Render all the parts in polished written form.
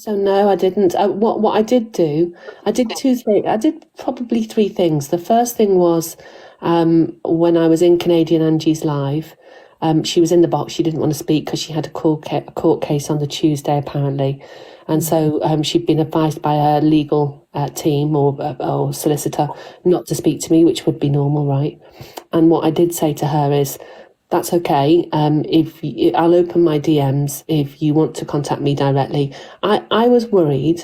So no, I didn't. What I did do, I did two things. I did probably three things. The first thing was when I was in Canadian Angie's live. She was in the box. She didn't want to speak because she had a court case on the Tuesday, apparently. And so she'd been advised by her legal team or solicitor not to speak to me, which would be normal, right? And what I did say to her is, that's okay. I'll open my DMs if you want to contact me directly. I was worried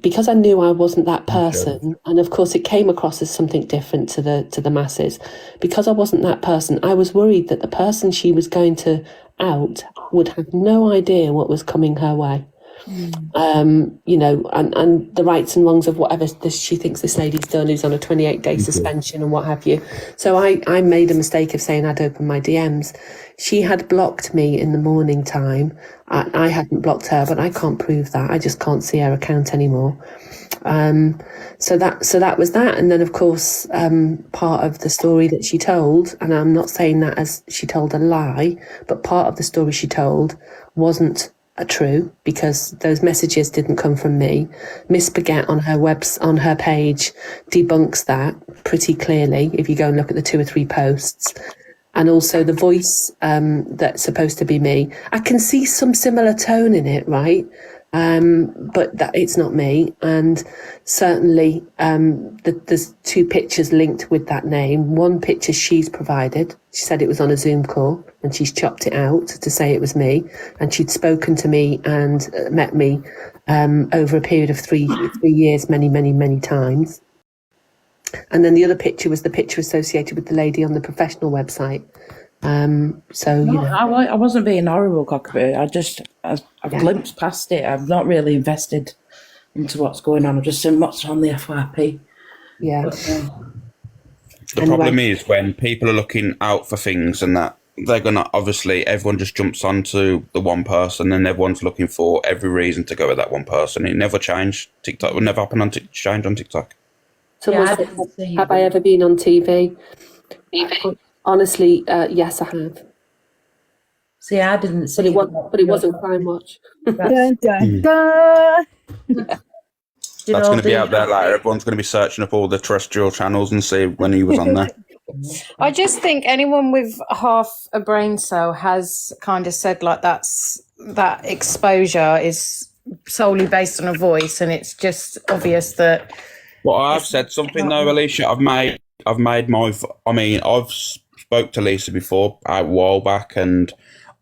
because I knew I wasn't that person, and of course it came across as something different to the masses. Because I wasn't that person, I was worried that the person she was going to out would have no idea what was coming her way. You know, and the rights and wrongs of whatever she thinks this lady's done, who's on a 28-day suspension and what have you. So I made a mistake of saying I'd open my DMs. She had blocked me in the morning time. I hadn't blocked her, but I can't prove that. I just can't see her account anymore. So that was that. And then, of course, part of the story that she told, and I'm not saying that as she told a lie, but part of the story she told wasn't true, because those messages didn't come from me. Miss Baguette on her page debunks that pretty clearly if you go and look at the 2 or 3 posts. And also the voice that's supposed to be me, I can see some similar tone in it, right? But that it's not me. And certainly there's 2 pictures linked with that name. One picture she's provided. She said it was on a Zoom call and she's chopped it out to say it was me. And she'd spoken to me and met me over a period of 3 years, many times. And then the other picture was the picture associated with the lady on the professional website. I wasn't being horrible, Cockapoo. I've glimpsed past it. I've not really invested into what's going on. I've just seen what's on the FYP. Yeah. But, the problem is when people are looking out for things and that, they're going to, obviously, everyone just jumps onto the one person and everyone's looking for every reason to go with that one person. It never changed. TikTok would never happen change on TikTok. Have I ever been on TV? Honestly, yes, I have. See, I didn't see it. But it wasn't Crime Watch. Dun, dun, dun. That's going to be out there later. Everyone's going to be searching up all the terrestrial channels and see when he was on there. I just think anyone with half a brain cell has kind of said like that exposure is solely based on a voice, and it's just obvious that. Well, I've said something though, Alicia. I've made I've spoke to Lisa before a while back, and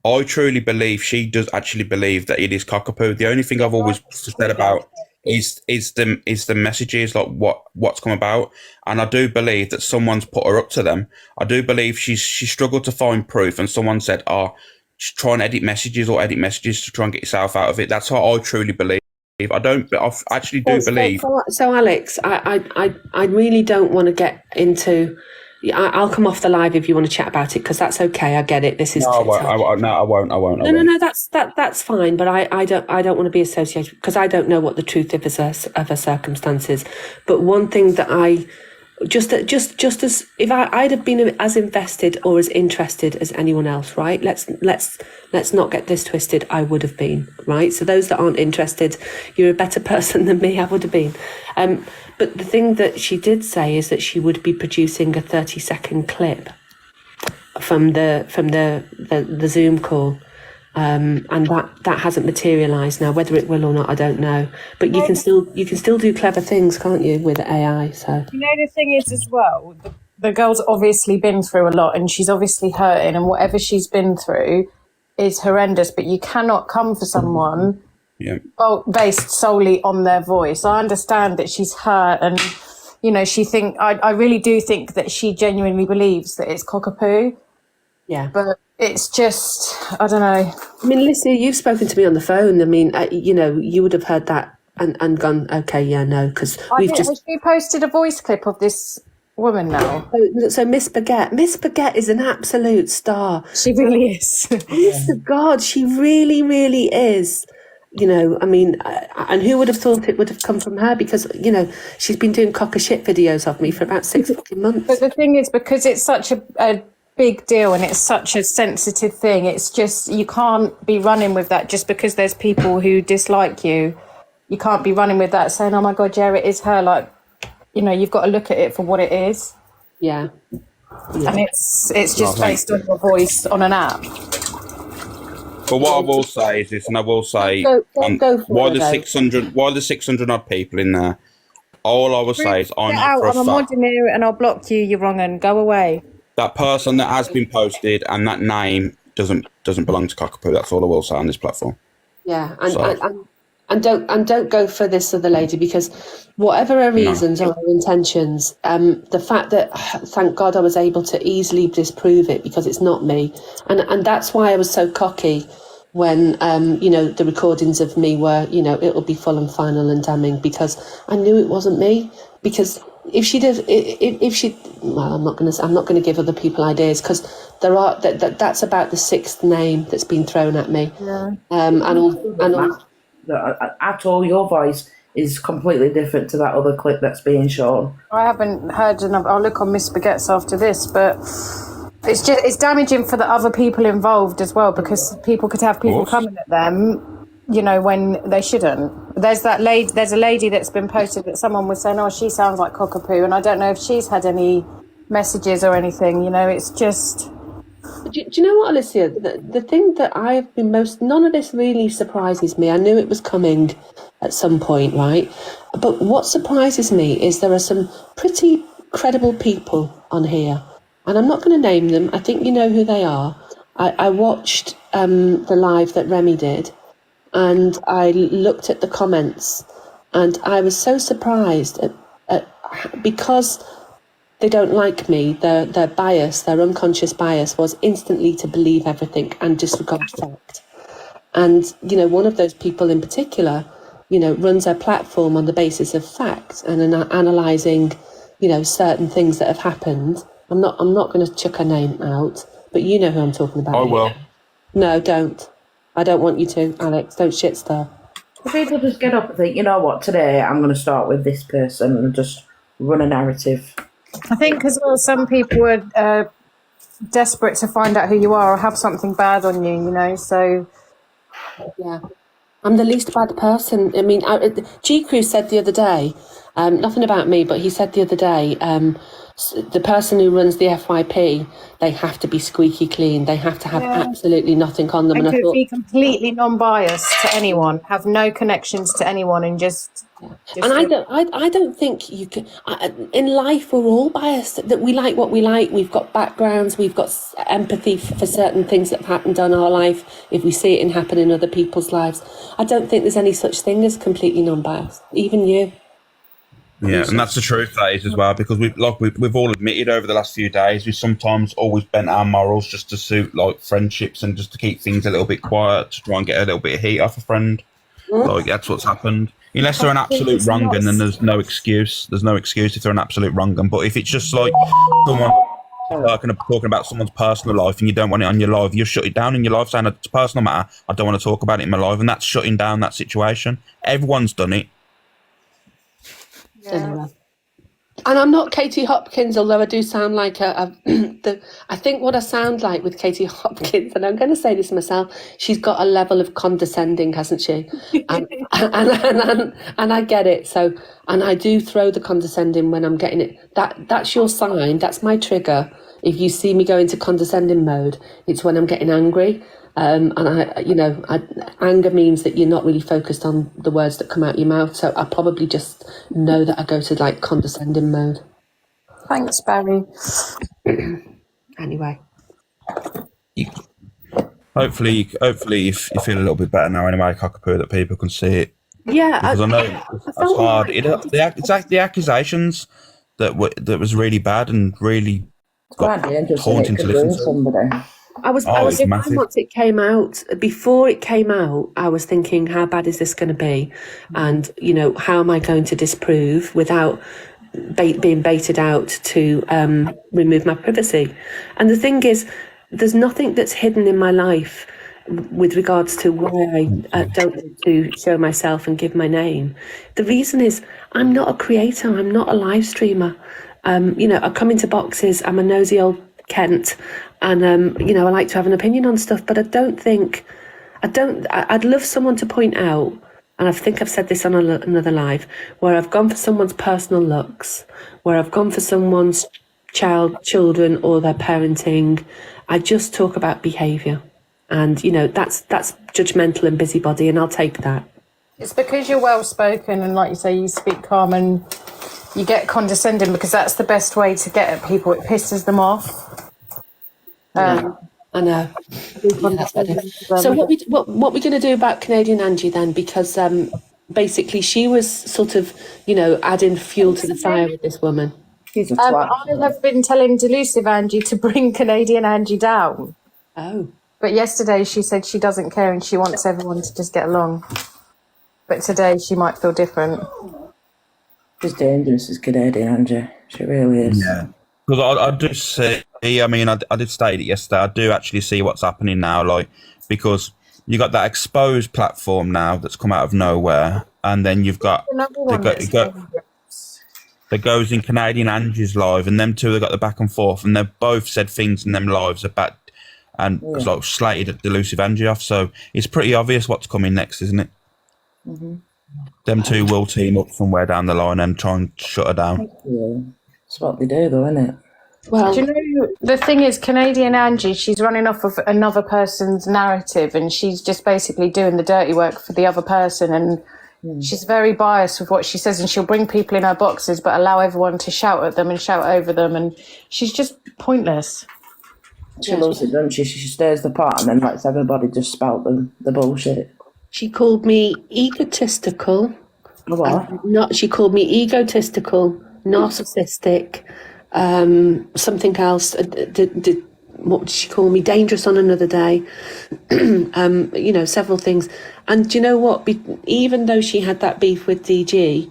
I truly believe she does actually believe that it is Cockapoo. The only thing I've always said about is the messages, like what's come about, and I do believe that someone's put her up to them. I do believe she struggled to find proof, and someone said, try and edit messages to try and get yourself out of it. That's what I truly believe. I actually do believe. So Alex, I really don't want to get into. I'll come off the live if you want to chat about it, because that's okay. I get it. This is I won't. No, that's fine. But I don't want to be associated, because I don't know what the truth of her circumstances. But one thing that I just as if I'd have been as invested or as interested as anyone else, right? Let's not get this twisted. I would have been, right? So those that aren't interested, you're a better person than me. I would have been. But the thing that she did say is that she would be producing a 30-second clip from the Zoom call. And that hasn't materialised now. Whether it will or not, I don't know. But you can still do clever things, can't you, with AI? So you know, the thing is as well, the girl's obviously been through a lot, and she's obviously hurting, and whatever she's been through is horrendous. But you cannot come for someone based solely on their voice. I understand that she's hurt, and you know, I really do think that she genuinely believes that it's Cockapoo. Yeah, but it's just, I don't know. I mean, Lisa, you've spoken to me on the phone. I mean, you know, you would have heard that and gone, okay, yeah, no, because we've just. Has she posted a voice clip of this woman now? So Miss Baguette is an absolute star. She really is. Honest to God, she really, really is. You know, I mean, and who would have thought it would have come from her? Because, you know, she's been doing cock a shit videos of me for about 6 fucking months. But the thing is, because it's such a big deal and it's such a sensitive thing. It's just, you can't be running with that just because there's people who dislike you. You can't be running with that saying, oh my God, yeah, it is her. Like, you know, you've got to look at it for what it is. Yeah. And it's just based on your voice on an app. But what I will say is this, and I will say, Go for while it, the 600 odd people in there, all I will say is I Get know out, for a I'm a fact moderator and I'll block you, you're wrong, and go away. that person that has been posted and that name doesn't belong to Cockapoo. That's all I will say on this platform. Yeah, and don't go for this other lady, because whatever her reasons or her intentions, the fact that, thank God, I was able to easily disprove it because it's not me, and that's why I was so cocky when the recordings of me were, it'll be full and final and damning, because I knew it wasn't me. Because I'm not going to give other people ideas, because that's about the sixth name that's been thrown at me. Yeah. At all, your voice is completely different to that other clip that's being shown. I haven't heard enough. I'll look on Miss Baguettes after this, but it's damaging for the other people involved as well, because people could have people coming at them, when they shouldn't. There's a lady that's been posted that someone was saying, oh, she sounds like Cockapoo, and I don't know if she's had any messages or anything. It's just. Do you know what, Alicia? The thing that I've been none of this really surprises me. I knew it was coming at some point, right? But what surprises me is there are some pretty credible people on here, and I'm not going to name them. I think you know who they are. I watched the live that Remy did, and I looked at the comments, and I was so surprised at because they don't like me, their bias, their unconscious bias was instantly to believe everything and disregard fact. And, one of those people in particular, runs their platform on the basis of fact and analysing, certain things that have happened. I'm not going to chuck her name out, but you know who I'm talking about. I will. No, don't. I don't want you to, Alex. Don't shit stir. People just get up and think, you know what, today I'm going to start with this person and just run a narrative. I think as well, some people are desperate to find out who you are or have something bad on you, so. Yeah. I'm the least bad person. I mean, G. Cruz said the other day, nothing about me, but he said the other day, the person who runs the FYP, they have to be squeaky clean. They have to have absolutely nothing on them. And I thought, be completely non-biased to anyone, have no connections to anyone, and just and I don't think you can. In life, we're all biased. That we like what we like. We've got backgrounds. We've got empathy for certain things that have happened in our life. If we see it and happen in other people's lives, I don't think there's any such thing as completely non-biased. Even you. Yeah, and that's the truth, that is, as well, because we've all admitted over the last few days, we sometimes always bent our morals just to suit friendships and just to keep things a little bit quiet, to try and get a little bit of heat off a friend. That's what's happened. Unless they're an absolute wrong un, then there's no excuse. There's no excuse if they're an absolute wrong un. But if it's just like someone talking about someone's personal life and you don't want it on your live, you shut it down in your life saying it's a personal matter, I don't want to talk about it in my life, and that's shutting down that situation. Everyone's done it. Anyway. And I'm not Katie Hopkins, although I do sound like I think what I sound like with Katie Hopkins, and I'm going to say this myself, she's got a level of condescending, hasn't she? And I get it. So, and I do throw the condescending when I'm getting it. That's your sign. That's my trigger. If you see me go into condescending mode, it's when I'm getting angry. And anger means that you're not really focused on the words that come out your mouth. So I probably just know that I go to condescending mode. Thanks, Barry. Anyway. Hopefully you feel a little bit better now anyway, Cockapoo, that people can see it. Yeah. Because I know it's hard. The accusations that was really bad and really haunting to listen to. Somebody. I was once it came out. Before it came out, I was thinking, how bad is this going to be? And, how am I going to disprove without being baited out to remove my privacy? And the thing is, there's nothing that's hidden in my life with regards to why I don't want to show myself and give my name. The reason is I'm not a creator. I'm not a live streamer. I come into boxes. I'm a nosy old Kent, and I like to have an opinion on stuff, but I'd love someone to point out, and I think I've said this on another live, where I've gone for someone's personal looks, where I've gone for someone's children or their parenting. I just talk about behaviour, and that's judgmental and busybody, and I'll take that. It's because you're well spoken and, like you say, you speak calm and you get condescending, because that's the best way to get at people. It pisses them off. I know. So what we're going to do about Canadian Angie then? Because basically she was sort of, adding fuel to the fire with this woman. I have been telling Delusive Angie to bring Canadian Angie down. Oh. But yesterday she said she doesn't care and she wants everyone to just get along. But today she might feel different. She's dangerous, this Canadian Angie. She really is. Yeah. Because I do see, I did state it yesterday, I do actually see what's happening now, because you got that exposed platform now that's come out of nowhere, and then you've got that goes in Canadian Angie's live, and them two have got the back and forth, and they've both said things in them lives about, and slated Delusive Angie off, so it's pretty obvious what's coming next, isn't it? Mm-hmm. Them two will team up somewhere down the line and try and shut her down. Yeah. That's what they do, though, isn't it? Well, do you know, the thing is, Canadian Angie, she's running off of another person's narrative, and she's just basically doing the dirty work for the other person, and she's very biased with what she says, and she'll bring people in her boxes but allow everyone to shout at them and shout over them, and she's just pointless. She loves it, doesn't she? She stirs the pot and then lets everybody just spout the bullshit. She called me egotistical. What? She called me egotistical, narcissistic, something else. What did she call me? Dangerous on another day. Several things. And do you know what? Even though she had that beef with DG,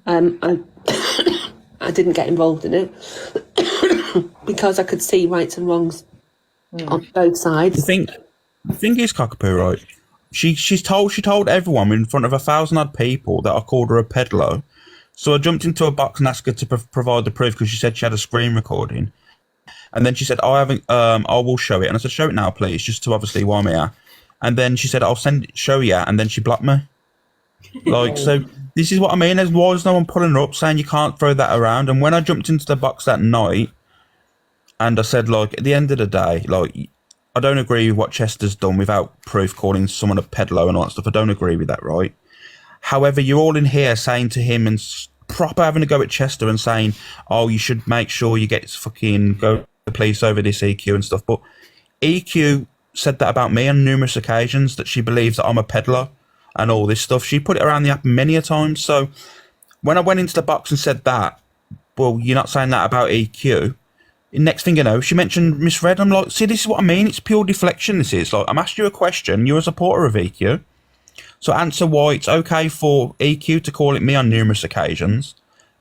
I didn't get involved in it because I could see rights and wrongs on both sides. The thing is, Cockapoo, right? She told everyone in front of 1,000-odd people that I called her a peddler. So I jumped into a box and asked her to provide the proof, because she said she had a screen recording. And then she said, I will show it. And I said, show it now, please, just to obviously warm me out. And then she said, I'll show you. And then she blocked me. So this is what I mean. Why is no one pulling her up saying you can't throw that around? And when I jumped into the box that night and I said, at the end of the day, I don't agree with what Chester's done without proof, calling someone a peddler and all that stuff. I don't agree with that, right? However, you're all in here saying to him and proper having a go at Chester and saying, oh, you should make sure you get go to the police over this EQ and stuff. But EQ said that about me on numerous occasions, that she believes that I'm a peddler and all this stuff. She put it around the app many a time. So when I went into the box and said that, well, you're not saying that about EQ. Next thing you know, she mentioned misread. I'm like, see, this is what I mean. It's pure deflection. This is I'm asking you a question. You're a supporter of EQ. So answer why it's okay for EQ to call it me on numerous occasions,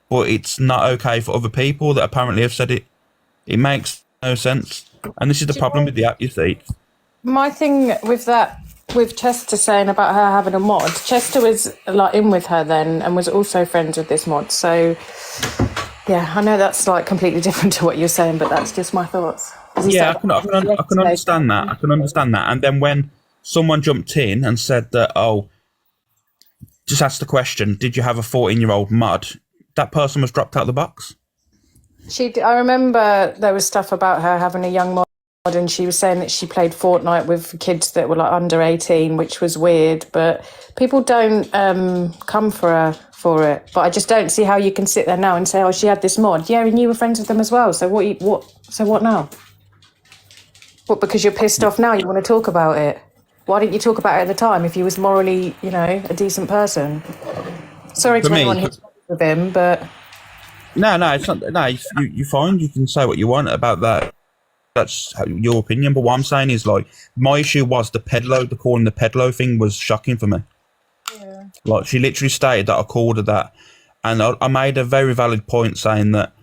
but it's not okay for other people that apparently have said it. It makes no sense. And this is the problem with the app, you see. My thing with that, with Chester saying about her having a mod, Chester was in with her then and was also friends with this mod. So yeah, I know that's completely different to what you're saying, but that's just my thoughts. Yeah, I can understand that. I can understand that. And then when someone jumped in and said that, just asked the question, did you have a 14-year-old mod? That person was dropped out of the box. I remember there was stuff about her having a young mod, and she was saying that she played Fortnite with kids that were under 18, which was weird, but people don't come for her for it. But I just don't see how you can sit there now and say, oh, she had this mod. Yeah, and you were friends with them as well. So what now? What, because you're pissed off now, you want to talk about it? Why didn't you talk about it at the time if you was morally, a decent person? Sorry to anyone who's with him, but... No, it's not. No, you fine. You can say what you want about that. That's your opinion. But what I'm saying is, my issue was the calling the pedlo thing was shocking for me. Yeah. She literally stated that I called her that. And I made a very valid point saying that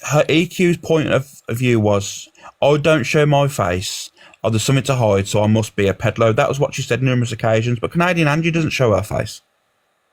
her EQ's point of view was, I don't show my face. Oh, there's something to hide, so I must be a pedlo. That was what she said numerous occasions. But Canadian Angie doesn't show her face.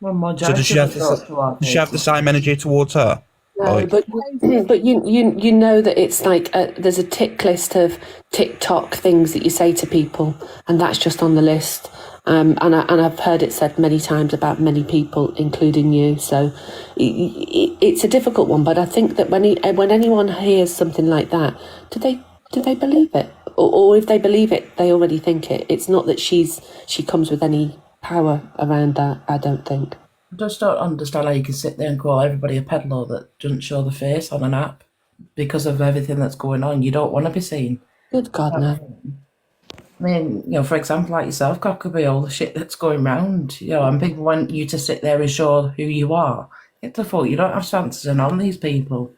Well, so does she have the same energy towards her? No, Like, but you know that it's like there's a tick list of TikTok things that you say to people, and that's just on the list. And I've heard it said many times about many people, including you. So it's a difficult one. But I think that when anyone hears something like that, do they believe it, or if they believe it, they already think it. It's not that she comes with any power around that. I don't think. I just don't understand how you can sit there and call everybody a peddler that doesn't show the face on an app because of everything that's going on. You don't want to be seen. Good God, no. I mean, for example, like yourself, Cockapoo, all the shit that's going round, and people want you to sit there and show who you are. Get the fuck, you don't have chances on these people.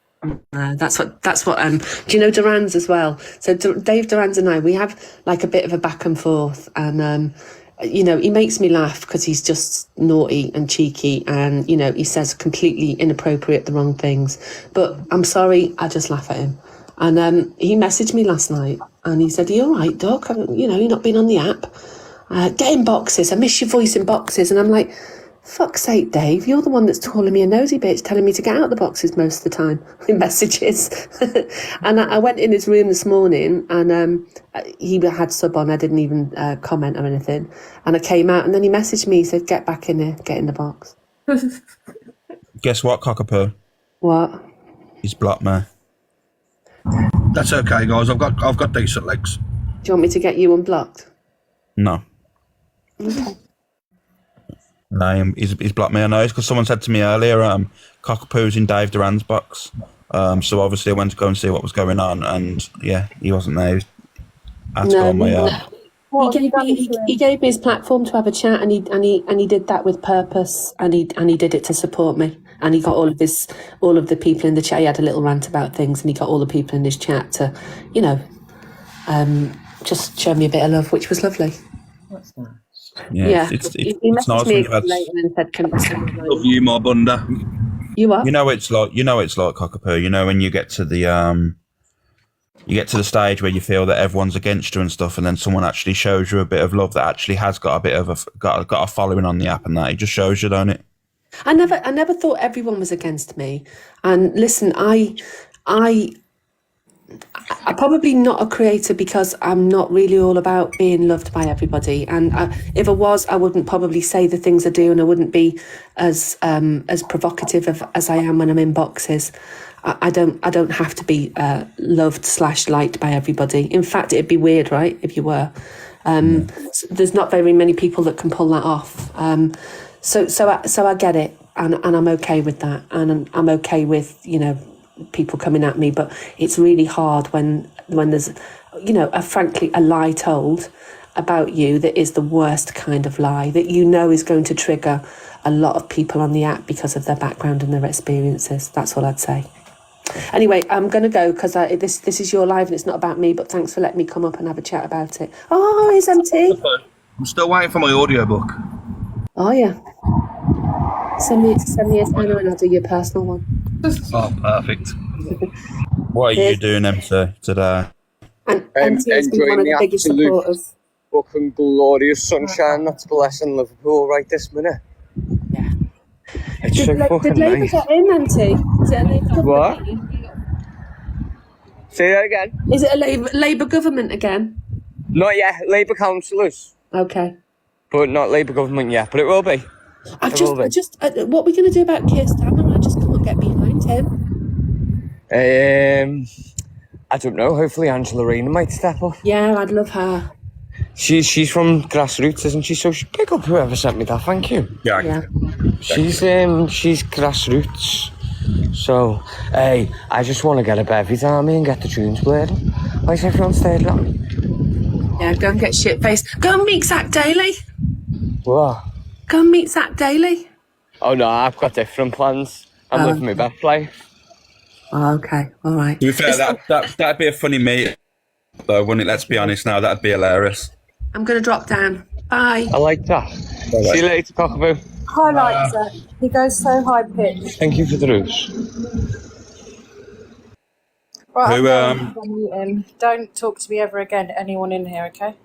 That's what. Do you know Duran's as well? So Dave Duran's and I, we have like a bit of a back and forth, and he makes me laugh because he's just naughty and cheeky, and he says completely inappropriate, the wrong things. But I'm sorry, I just laugh at him. And he messaged me last night, and he said, "Are you all right, Doc? You're not been on the app. Get in boxes. I miss your voice in boxes." And I'm like, fuck's sake, Dave, you're the one that's calling me a nosy bitch, telling me to get out the boxes most of the time in messages. And I went in his room this morning, and he had sub on. I didn't even comment or anything. And I came out, and then he messaged me. He said, "Get back in here, get in the box." guess what, Cockapoo? What? He's blocked me. That's okay, guys. I've got decent legs. Do you want me to get you unblocked? No. Okay. No, he's blocked me. I know it's because someone said to me earlier, Cockapoo's in Dave Duran's box. So obviously I went to go and see what was going on, and yeah, he wasn't there. I had to go on my own. He gave me his platform to have a chat, and he did that with purpose, and he did it to support me, and he got all of the people in the chat. He had a little rant about things, and he got all the people in his chat to, just show me a bit of love, which was lovely. What's that? Yeah, He it's messaged nice me when you've had. later and said, "Can I send you Love you, my bunda. You what? You know it's like Cockapoo. When you get to the stage where you feel that everyone's against you and stuff, and then someone actually shows you a bit of love that actually has got a bit of got a following on the app, and that it just shows you, don't it? I never thought everyone was against me. And listen, I'm probably not a creator because I'm not really all about being loved by everybody. And if I was, I wouldn't probably say the things I do, and I wouldn't be as provocative as I am when I'm in boxes. I don't have to be loved/liked by everybody. In fact, it'd be weird, right, if you were. There's not very many people that can pull that off. So I get it, and I'm okay with that, and I'm okay with people coming at me. But it's really hard when there's frankly a lie told about you that is the worst kind of lie that is going to trigger a lot of people on the app because of their background and their experiences. That's all I'd say. Anyway, I'm going to go because this is your live and it's not about me, but thanks for letting me come up and have a chat about it. Oh, it's empty. I'm still waiting for my audiobook. Oh, yeah. Send me a tenner and I'll do your personal one. Oh, perfect. What are you doing, MC, today? And MT has been one of the biggest supporters. Fucking glorious sunshine that's blessing Liverpool right this minute. Yeah. It's so fucking did Labour nice. get in, MT? Is it a Labour government? What? Say that again. Is it a Labour government again? Not yet. Labour councillors, Okay. but not Labour government yet. But it will be. What are we going to do about Keir Starmer? I just can't get behind him. I don't know. Hopefully Angela Rayner might step up. Yeah, I'd love her. She's from grassroots, isn't she? So pick up whoever sent me that. Thank you. Yeah. She's grassroots. So, hey, I just want to get a bevies army and get the tunes played. Why's everyone staying on? Yeah, go and get shit-faced. Go and meet Zach Daly. What? Go and meet Zach Daly. Oh no, I've got different plans. I'm living my best life. Oh, okay, all right. To be fair, that'd be a funny meet, though, wouldn't it? Let's be honest now, that'd be hilarious. I'm going to drop down. Bye. I like that. See you later, Cockapoo. Highlights it. He goes so high pitched. Thank you for the ruse. Right, Who, I'm going. Don't talk to me ever again, anyone in here, okay?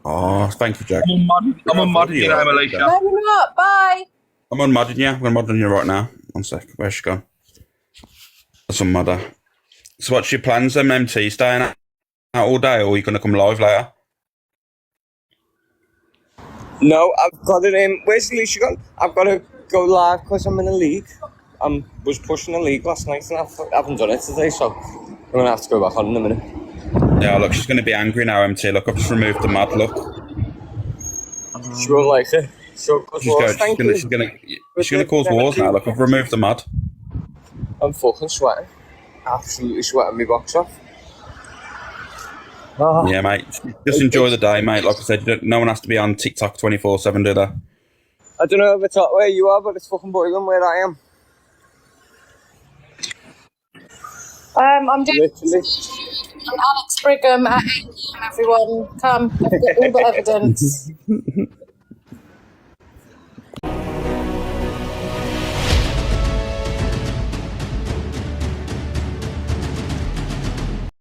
Oh, thank you, Jack. I'm unmodding you now, Alicia. No, you're not. Bye. I'm unmodding you. I'm going to mod on you right now. One sec. Where's she gone? Some mother. So what's your plans then, MT? Staying out all day, or are you going to come live later? No, I've got it in. Where's Alicia gone? I've got to go live because I'm in a league. I was pushing a league last night and I haven't done it today, so I'm going to have to go back on in a minute. Yeah, look, she's going to be angry now, MT. Look, I've just removed the mod, look. She won't like it. She's gonna cause wars now. Look, I've removed the mod. I'm fucking sweating. Absolutely sweating my box off. Oh. Yeah, mate. Just enjoy the day, mate. Like I said, no one has to be on TikTok 24/7, do they? I don't know if it's hot where you are, but it's fucking boiling where I am. I'm doing Literally. Alex Brigham at 8 p.m. Everyone, come. I've got all the evidence.